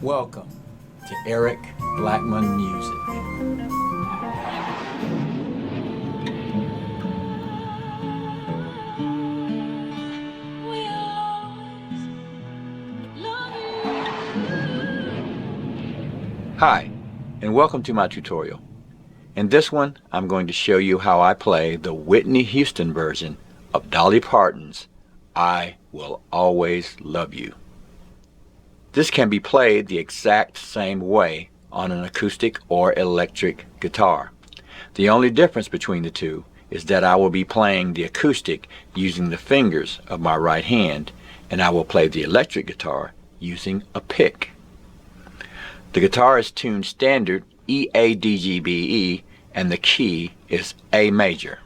Welcome to Eric Blackmon Music. Hi, and welcome to my tutorial. In this one, I'm going to show you how I play the Whitney Houston version of Dolly Parton's I Will Always Love You. This can be played the exact same way on an acoustic or electric guitar. The only difference between the two is that I will be playing the acoustic using the fingers of my right hand, and I will play the electric guitar using a pick. The guitar is tuned standard E-A-D-G-B-E, and the key is A major.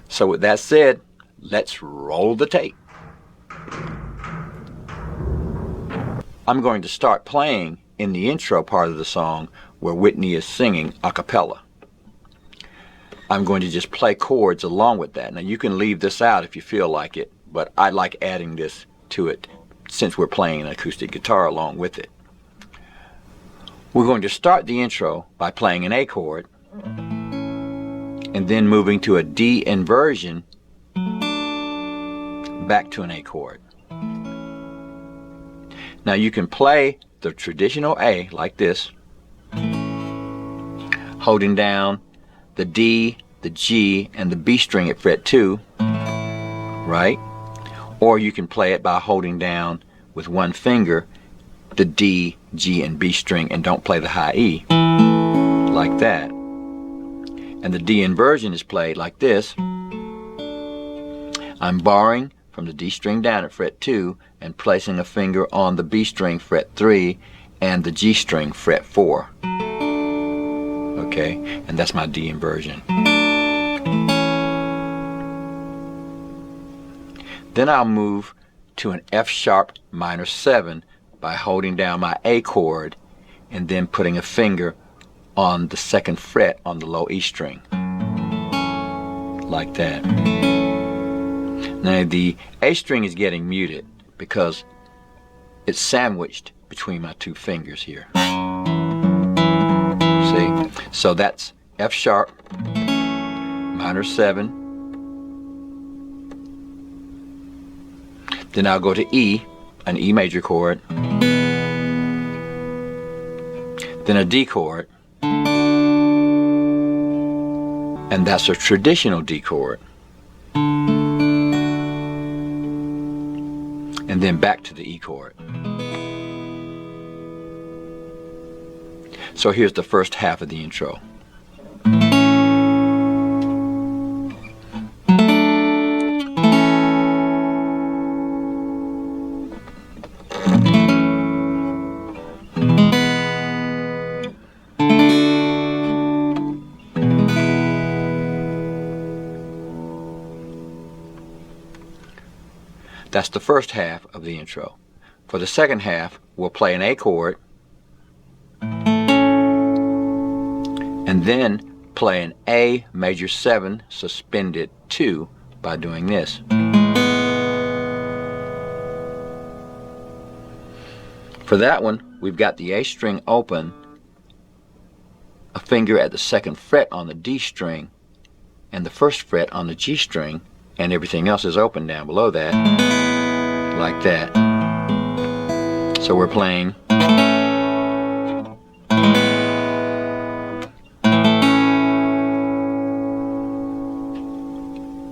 So with that said, let's roll the tape. I'm going to start playing in the intro part of the song where Whitney is singing a cappella. I'm going to just play chords along with that. Now you can leave this out if you feel like it, but I like adding this to it since we're playing an acoustic guitar along with it. We're going to start the intro by playing an A chord and then moving to a D inversion back to an A chord. Now you can play the traditional A like this, holding down the D, the G, and the B string at fret 2, right? Or you can play it by holding down with one finger the D, G, and B string and don't play the high E, like that. And the D inversion is played like this. I'm borrowing from the D string down at fret 2 and placing a finger on the B string fret 3 and the G string fret 4. Okay, and that's my D inversion. Then I'll move to an F sharp minor 7 by holding down my A chord and then putting a finger on the 2nd fret on the low E string, like that. Now the A string is getting muted because it's sandwiched between my two fingers here. See? So that's F sharp minor 7. Then I'll go to E, an E major chord, then a D chord, and that's a traditional D chord, and then back to the E chord. So here's the first half of the intro. That's the first half of the intro. For the second half, we'll play an A chord and then play an A major 7 suspended 2 by doing this. For that one, we've got the A string open, a finger at the 2nd fret on the D string, and the 1st fret on the G string, and everything else is open down below that, like that. So we're playing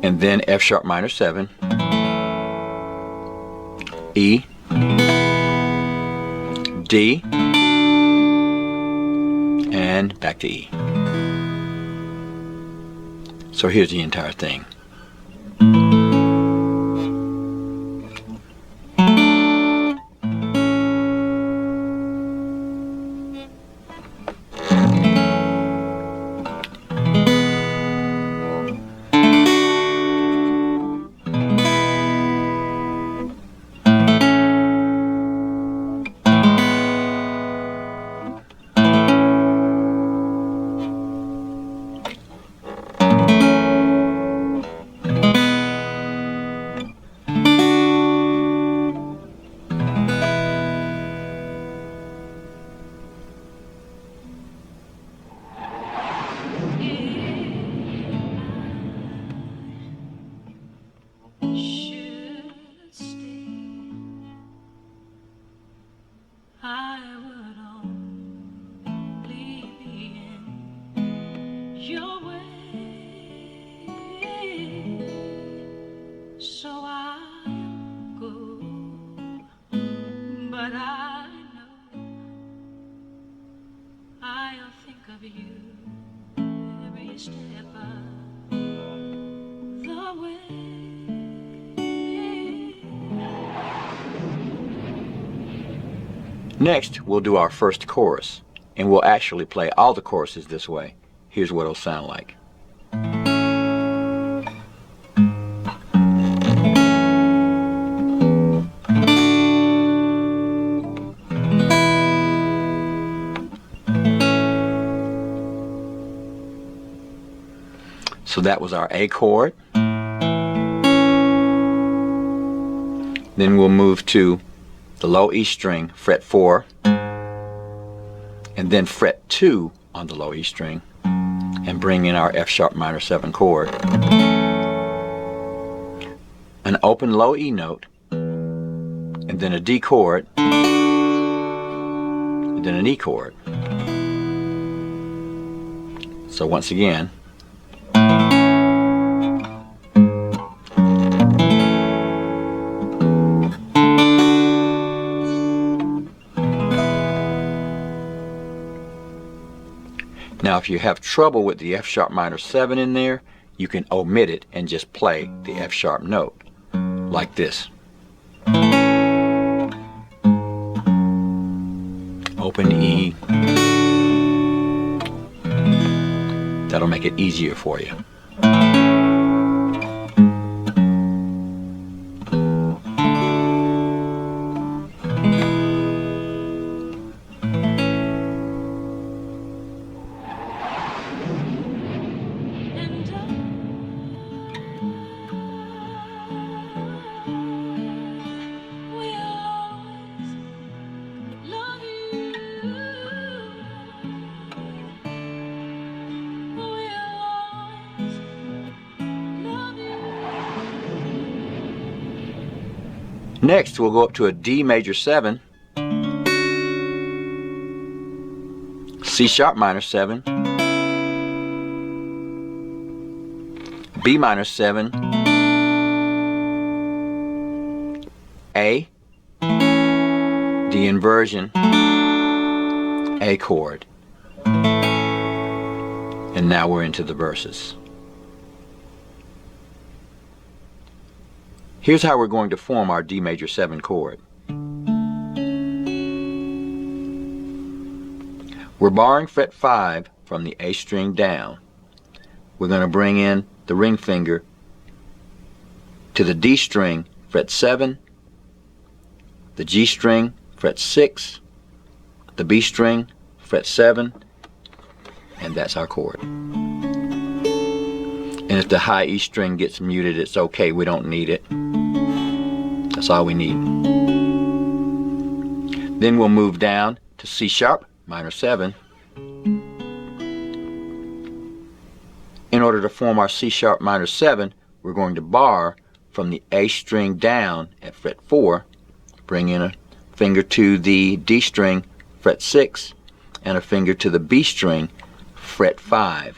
and then F sharp minor 7, E, D, and back to E. So here's the entire thing. should stay, I would only be in your way. So I'll go, but I know I'll think of you every step of the way. Next, we'll do our first chorus, and we'll actually play all the choruses this way. Here's what it'll sound like. So that was our A chord. Then we'll move to the low E string, fret 4, and then fret 2 on the low E string, and bring in our F sharp minor 7 chord. An open low E note, and then a D chord, and then an E chord. So once again, now if you have trouble with the F sharp minor 7 in there, you can omit it and just play the F sharp note like this. Open E. That'll make it easier for you. Next, we'll go up to a D major 7, C sharp minor 7, B minor 7, A, D inversion, A chord. And now we're into the verses. Here's how we're going to form our D major 7 chord. We're barring fret 5 from the A string down. We're going to bring in the ring finger to the D string, fret 7, the G string, fret 6, the B string, fret 7, and that's our chord. And if the high E string gets muted, it's okay, we don't need it. That's all we need. Then we'll move down to C sharp minor 7. In order to form our C sharp minor 7, we're going to bar from the A string down at fret 4, bring in a finger to the D string, fret 6, and a finger to the B string, fret 5.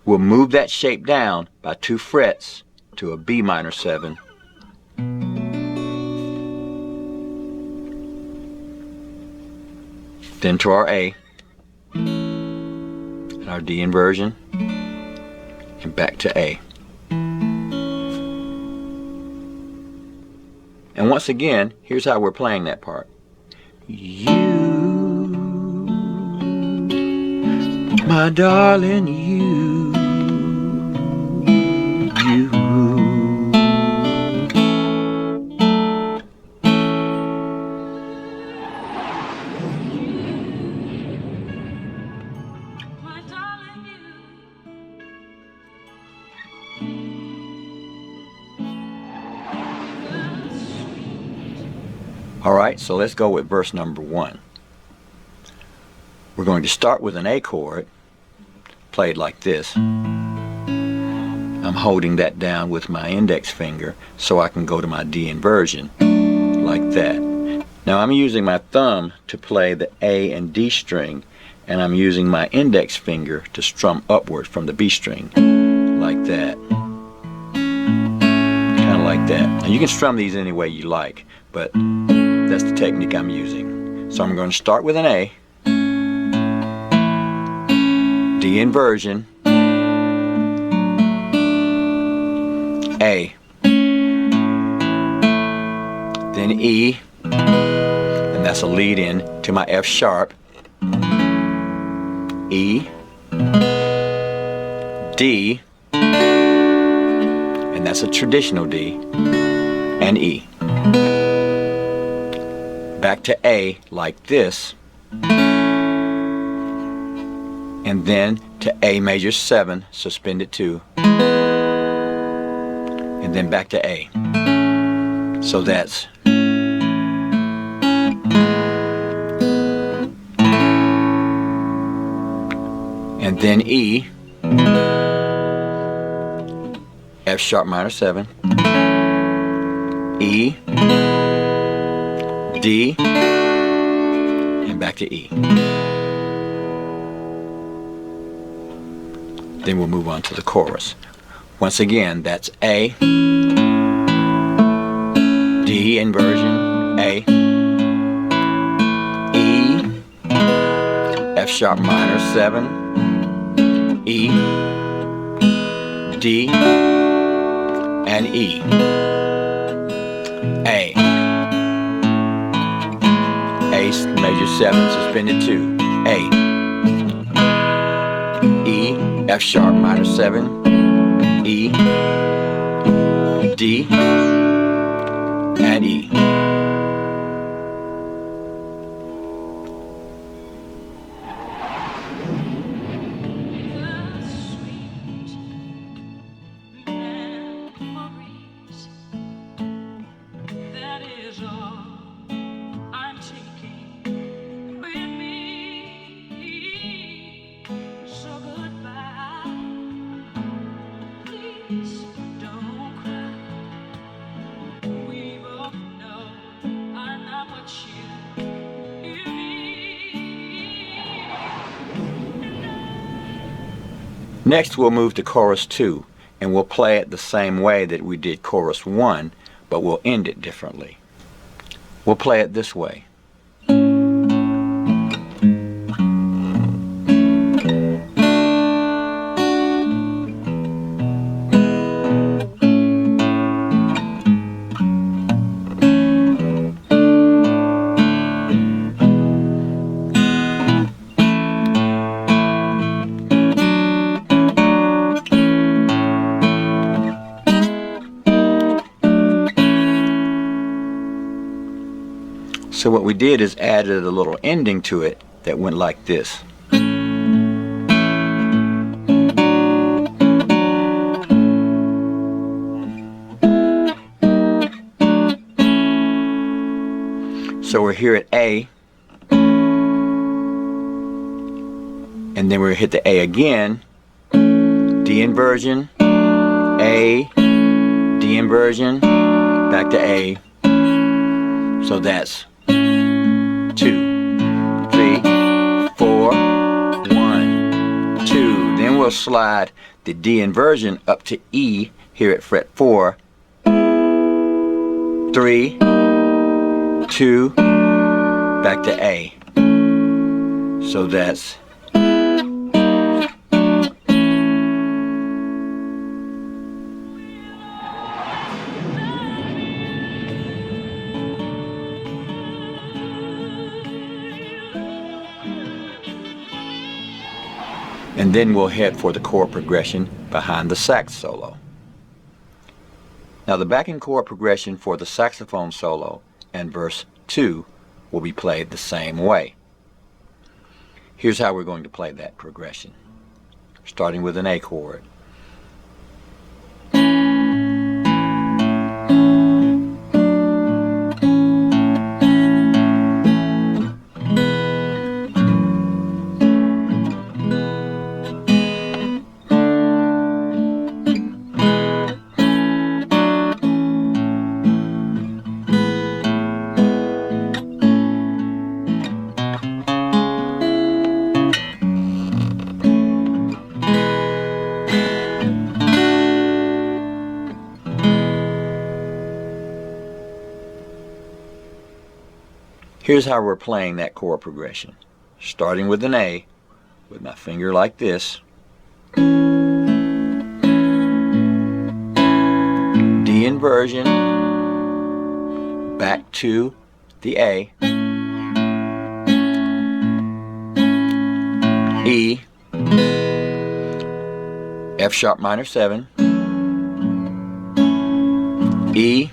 We'll move that shape down by 2 frets to a B minor 7. Then to our A, and our D inversion, and back to A. And once again, here's how we're playing that part. You, my darling, you. Alright, so let's go with verse number 1. We're going to start with an A chord, played like this. And I'm holding that down with my index finger so I can go to my D inversion like that. Now I'm using my thumb to play the A and D string, and I'm using my index finger to strum upward from the B string like that. Kind of like that. And you can strum these any way you like, but that's the technique I'm using. So I'm going to start with an A, D inversion, A, then E, and that's a lead in to my F sharp, E, D, and that's a traditional D, and E. Back to A like this, and then to A major 7, suspended 2, and then back to A. So that's and then E, F sharp minor 7, E, D, and back to E. Then we'll move on to the chorus. Once again, that's A, D inversion, A, E, F sharp minor 7, E, D, and E, A, major 7, suspended 2, A, E, F sharp minor 7, E, D, and E. Next we'll move to chorus 2, and we'll play it the same way that we did chorus 1, but we'll end it differently. We'll play it this way. So what we did is added a little ending to it that went like this. So we're here at A, and then we're hit the A again, D inversion, A, D inversion, back to A. So that's 2, 3, 4, 1, 2. Then we'll slide the D inversion up to E here at fret 4. 3, 2, back to A. So that's and then we'll head for the chord progression behind the sax solo. Now the backing chord progression for the saxophone solo and verse 2 will be played the same way. Here's how we're going to play that progression, starting with an A chord. Here's how we're playing that chord progression. Starting with an A, with my finger like this. D inversion, back to the A. E, F sharp minor 7, E,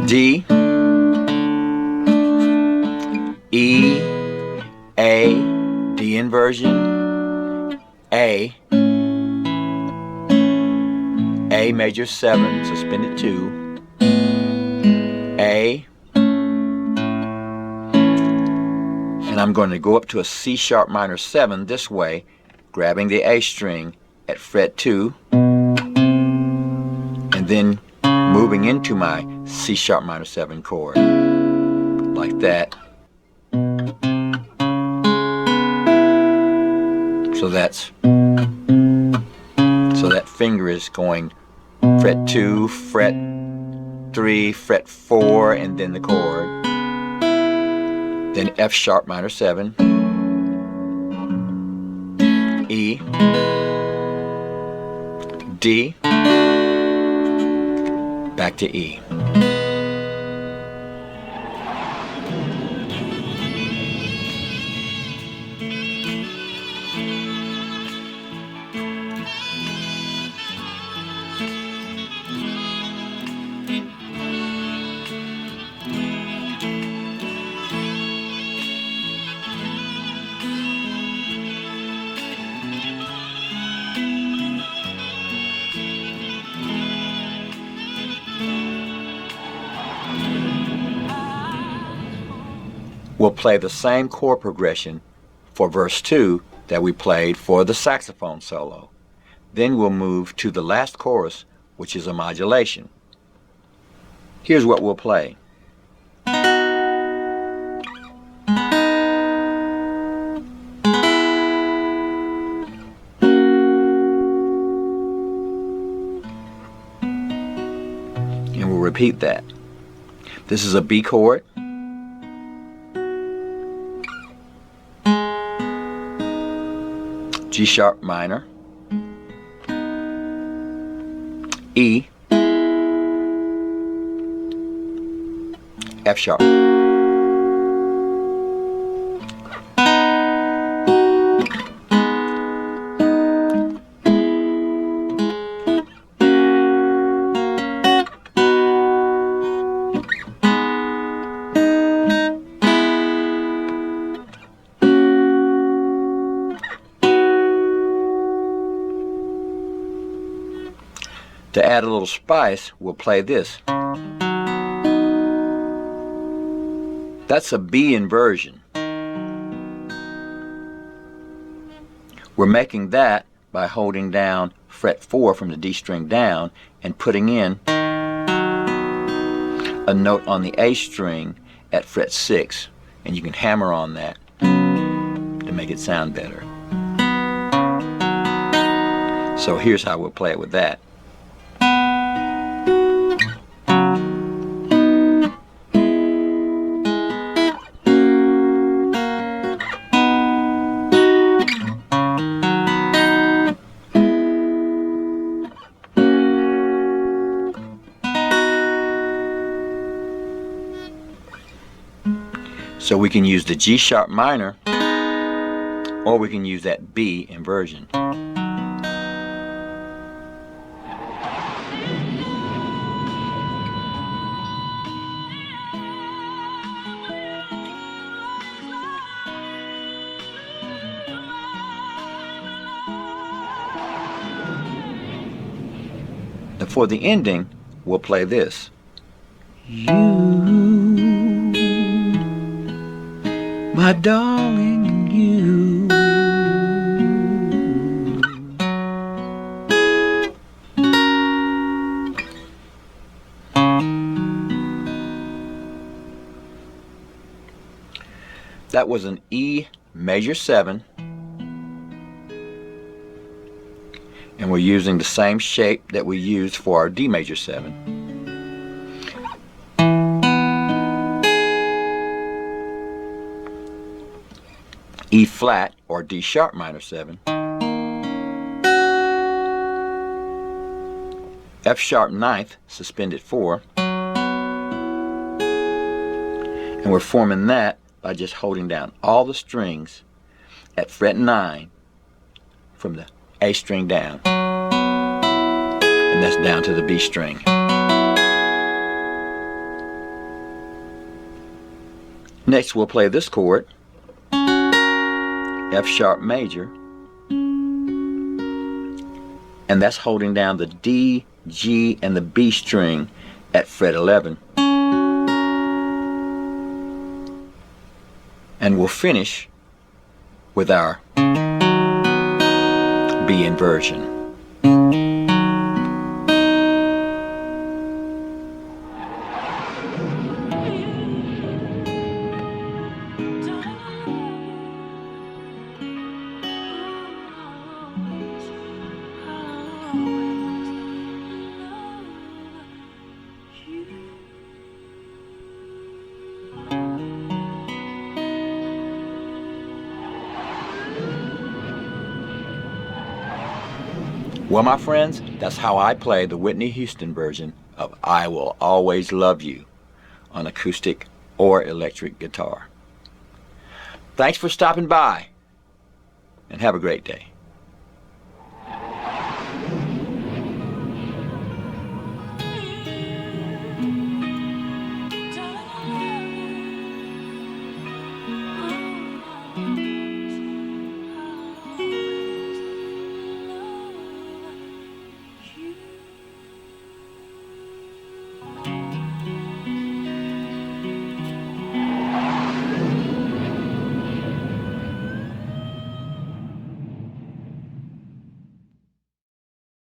D, E, A, D inversion, A major 7, suspended 2, A, and I'm going to go up to a C sharp minor 7 this way, grabbing the A string at fret 2, and then moving into my C sharp minor 7 chord, like that. So that finger is going fret 2, fret 3, fret 4, and then the chord. Then F sharp minor 7, E, D, back to E. We'll play the same chord progression for verse 2 that we played for the saxophone solo. Then we'll move to the last chorus, which is a modulation. Here's what we'll play. And we'll repeat that. This is a B chord. G sharp minor, E, F sharp. To add a little spice, we'll play this. That's a B inversion. We're making that by holding down fret 4 from the D string down and putting in a note on the A string at fret 6. And you can hammer on that to make it sound better. So here's how we'll play it with that. So we can use the G sharp minor, or we can use that B inversion. Now for the ending, we'll play this. You, my darling, you. That was an E major 7, and we're using the same shape that we used for our D major 7. flat or D sharp minor 7, F sharp ninth suspended 4, and we're forming that by just holding down all the strings at fret 9 from the A string down, and that's down to the B string. Next we'll play this chord, F sharp major, and that's holding down the D, G, and the B string at fret 11. And we'll finish with our B inversion. Well, my friends, that's how I play the Whitney Houston version of I Will Always Love You on acoustic or electric guitar. Thanks for stopping by, and have a great day.